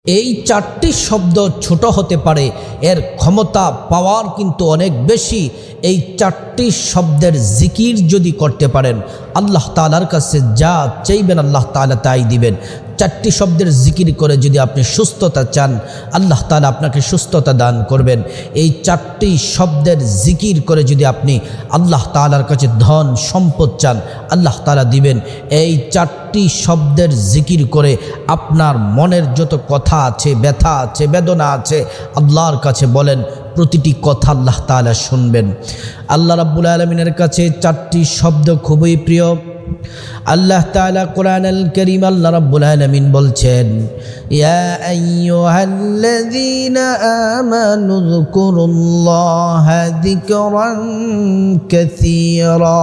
এই চারটি শব্দ ছোট হতে পারে, এর ক্ষমতা পাওয়ার কিন্তু অনেক বেশি। এই চারটি শব্দের জিকির যদি করতে পারেন, আল্লাহ তাআলার কাছে যা চাইবেন আল্লাহ তাআলা তাই দিবেন। চারটি শব্দের জিকির করে যদি আপনি সুস্থতা চান, আল্লাহ তাআলা আপনাকে সুস্থতা দান করবেন। এই চারটি শব্দের জিকির করে যদি আপনি আল্লাহ তাআলার কাছে ধন সম্পদ চান, আল্লাহ তাআলা দিবেন। এই চারটি শব্দের জিকির করে আপনার মনের যত কথা আছে, ব্যথা আছে, বেদনা আছে, আল্লাহর কাছে বলেন, প্রতিটি কথা আল্লাহ তাআলা শুনবেন। আল্লাহ রাব্বুল আলামিনের কাছে চারটি শব্দ খুবই প্রিয়। আল্লাহ তাআলা কোরআনুল কারীম আল্লাহ রাব্বুল আলামিন বলছেন, ইয়া আইয়ুহাল্লাযীনা আমানু যকুরুল্লাহা যিকরান কাসীরা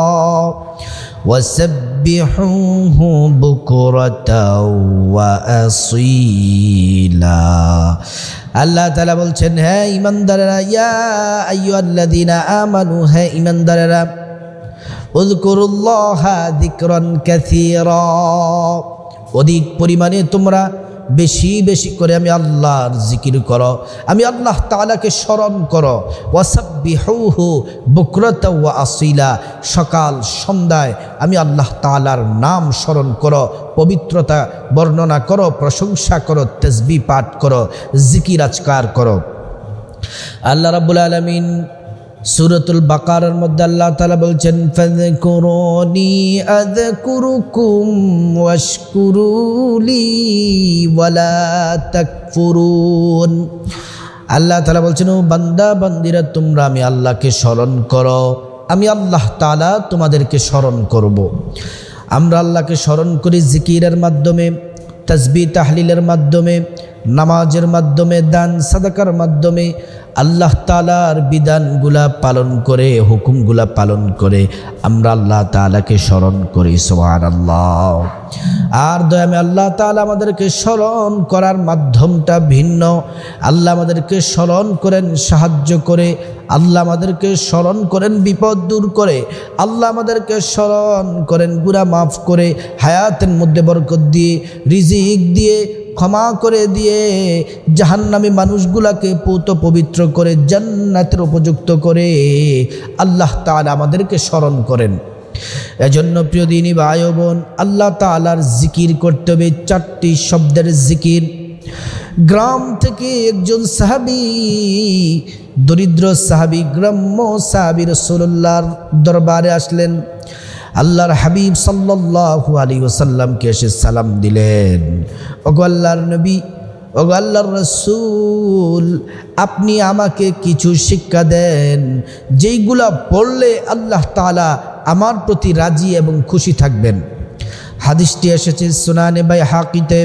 ওয়াসাব্বিহুহু বুকরাতাও ওয়া আসীলা। আল্লাহ তাআলা বলছেন, হে ঈমানদারেরা, ইয়া আইয়ুহাল্লাযীনা আমানু, হে ঈমানদারেরা, উযকুরুল্লাহা যিকরান কাসীরা, অধিক পরিমাণে তোমরা বেশি বেশি করে আমি আল্লাহর জিকির করো, আমি আল্লাহ তাআলাকে স্মরণ করো। ওয়াসাব্বিহুহু বুকরাতাও ওয়া আসীলা, সকাল সন্ধ্যায় আমি আল্লাহ তাআলার নাম স্মরণ করো, পবিত্রতা বর্ণনা করো, প্রশংসা করো, তাসবিহ পাঠ করো, জিকির আজকার করো। আল্লাহ রাব্বুল আলামিন সূরাতুল বাকারার মধ্যে আল্লাহ তাআলা বলছেন, ফাযকুরুনি আযকুরুকুম ওয়াশকুরুলি ওয়ালা তাকফুরুন। আল্লাহ তাআলা বলছেন, ও বান্দা বান্দিরা, তোমরা আমি আল্লাহকে স্মরণ করো, আমি আল্লাহ তাআলা তোমাদেরকে স্মরণ করব। আমরা আল্লাহকে স্মরণ করি জিকিরের মাধ্যমে, তাসবিহ তাহলিলের মাধ্যমে, নামাজের মাধ্যমে, দান সাদাকার মাধ্যমে। আল্লাহ তাআলার বিধানগুলা পালন করে, হুকুমগুলা পালন করে আমরা আল্লাহ তাআলাকে স্মরণ করি। সুবহানাল্লাহ। আর দয়াময় আল্লাহ তাআলা আমাদেরকে স্মরণ করার মাধ্যমটা ভিন্ন। আল্লাহ আমাদেরকে স্মরণ করেন সাহায্য করে, আল্লাহ আমাদেরকে স্মরণ করেন বিপদ দূর করে, আল্লাহ আমাদেরকে স্মরণ করেন গুনাহ মাফ করে, হায়াতের মধ্যে বরকত দিয়ে, রিজিক দিয়ে, ক্ষমা করে দিয়ে, জাহান্নামী মানুষগুলাকে পূত পবিত্র করে জান্নাতের উপযুক্ত করে আল্লাহ তাআলা আমাদেরকে স্মরণ করেন। এজন্য প্রিয় দিনী ভাই ও বোন, আল্লাহ তাআলার জিকির করতে হবে, চারটি শব্দের জিকির। গ্রাম থেকে একজন সাহাবী, দরিদ্র সাহাবী, গ্রাম্য সাহাবী রাসূলুল্লাহর দরবারে আসলেন। আল্লাহর হাবিব সাল্লাল্লাহু আলাইহি ওয়াসাল্লামকে এসে সালাম দিলেন, ওগো আল্লাহর নবী, ওগো আল্লাহর রাসূল, আপনি আমাকে কিছু শিক্ষা দেন যেইগুলা পড়লে আল্লাহ তাআলা আমার প্রতি রাজি এবং খুশি থাকবেন। হাদিসটি এসেছে সুনানে বাইহাকিতে।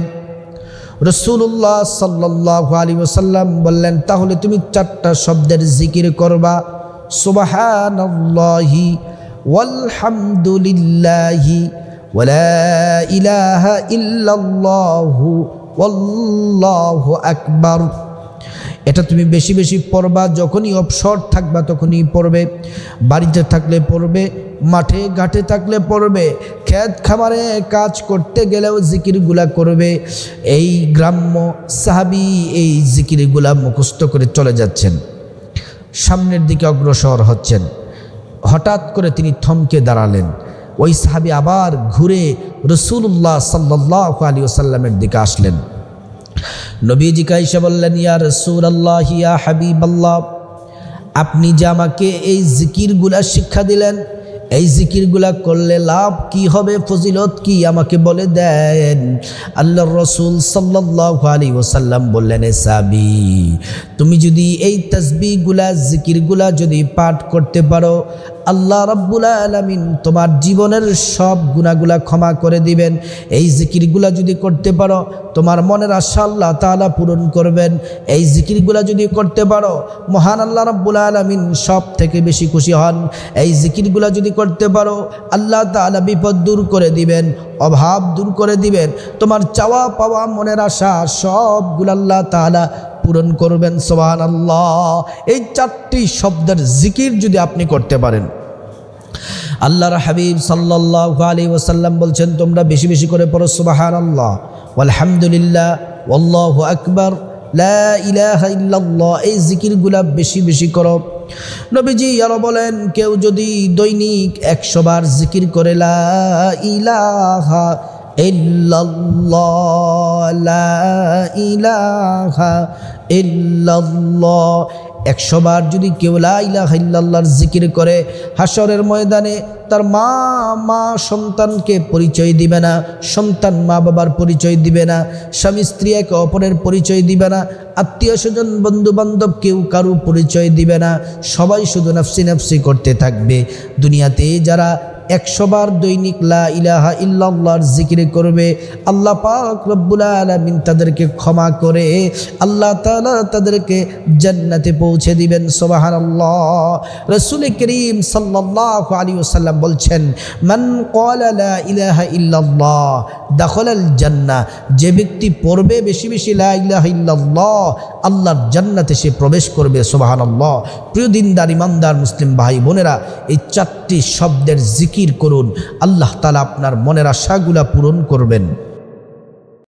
রাসূলুল্লাহ সাল্লাল্লাহু আলাইহি ওয়াসাল্লাম বললেন, তাহলে তুমি চারটা শব্দের জিকির করবা, সুবহানাল্লাহি ওয়ালহামদুলিল্লাহি ওয়ালা ইলাহা ইল্লাল্লাহু ওয়াল্লাহু আকবার। এটা তুমি বেশি বেশি পড়বা, যখনই অবসর থাকবা তখনই পড়বে, বাড়িতে থাকলে পড়বে, মাঠে ঘাটে থাকলে পড়বে, ক্ষেত খামারে কাজ করতে গেলেও জিকিরগুলা করবে। এই গ্রাম্য সাহাবী এই জিকিরগুলা মুখস্থ করে চলে যাচ্ছেন, সামনের দিকে অগ্রসর হচ্ছেন। হঠাৎ করে তিনি থমকে দাঁড়ালেন। ওই সাহাবী আবার ঘুরে রাসূলুল্লাহ সাল্লাল্লাহু আলাইহি ওয়াসাল্লামের দিকে আসলেন। নবীজি কাইসা বললেন, ইয়া রাসূলুল্লাহ, ইয়া হাবিবাল্লাহ, আপনি যে আমাকে এই জিকিরগুলা শিক্ষা দিলেন, এই জিকিরগুলা করলে লাভ কি হবে, ফজিলত কি, আমাকে বলে দেন। আল্লাহর রাসূল সাল্লাল্লাহু আলাইহি ওয়াসাল্লাম বললেন, এ সাহাবী, তুমি যদি এই তাসবিহগুলা, জিকিরগুলা যদি পাঠ করতে পারো, আল্লাহ রাব্বুল আলামিন তোমার জীবনের সব গুনাহগুলা ক্ষমা করে দিবেন। এই জিকিরগুলা যদি করতে পারো, তোমার মনের আশা আল্লাহ তাআলা পূরণ করবেন। এই জিকিরগুলা যদি করতে পারো, মহান আল্লাহ রাব্বুল আলামিন সব থেকে বেশি খুশি হন। এই জিকিরগুলা যদি করতে পারো, আল্লাহ তাআলা বিপদ দূর করে দিবেন, অভাব দূর করে দিবেন, তোমার চাওয়া পাওয়া মনের আশা সবগুলো আল্লাহ তাআলা পূরণ করবেন। সুবহানাল্লাহ। এই চারটি শব্দের জিকির যদি আপনি করতে পারেন, আল্লাহর হাবিব সাল্লাল্লাহু আলাইহি ওয়াসাল্লাম বলছেন, তোমরা বেশি বেশি করে পড়ো সুবহানাল্লাহ, আলহামদুলিল্লাহ, আল্লাহু আকবার, লা ইলাহা ইল্লাল্লাহ, এই জিকিরগুলা বেশি বেশি করো। নবীজি আরো বলেন, কেউ যদি দৈনিক 100 বার জিকির করে লা ইলাহা ইল্লাল্লাহ, লা ইলাহা ইল্লাল্লাহ, 100 বার যদি কেউ লা ইলাহা ইল্লাল্লাহর জিকির করে, হাসরের ময়দানে তার মা সন্তানকে পরিচয় দিবে না, সন্তান মা বাবার পরিচয় দিবে না, স্বামী স্ত্রী একে অপরের পরিচয় দিবে না, আত্মীয় স্বজন বন্ধু বান্ধব কেউ কারো পরিচয় দিবে না, সবাই শুধু নাফসি নাফসি করতে থাকবে। দুনিয়াতে যারা 100 বার দৈনিক লা ইলাহা ইল্লাল্লাহর জিকির করবে, আল্লাহ পাক রব্বুল আলামিন তাদেরকে ক্ষমা করে আল্লাহ তাআলা তাদেরকে জান্নাতে পৌঁছে দিবেন। সুবহানাল্লাহ। রাসূল করিম সাল্লাল্লাহু আলাইহি ওয়াসাল্লাম বলছেন, মান ক্বালা লা ইলাহা ইল্লাল্লাহ দাখালাল জান্নাহ, যে ব্যক্তি পড়বে বেশি বেশি লা ইলাহা ইল্লাল্লাহ, আল্লাহর জান্নাতে সে প্রবেশ করবে। সুবহানাল্লাহ। প্রিয় দিনদার ইমানদার মুসলিম ভাই বোনেরা, এই 4টি শব্দের জিকির করুন, আল্লাহ তাআলা আপনার মনের আশাগুলা পূরণ করবেন।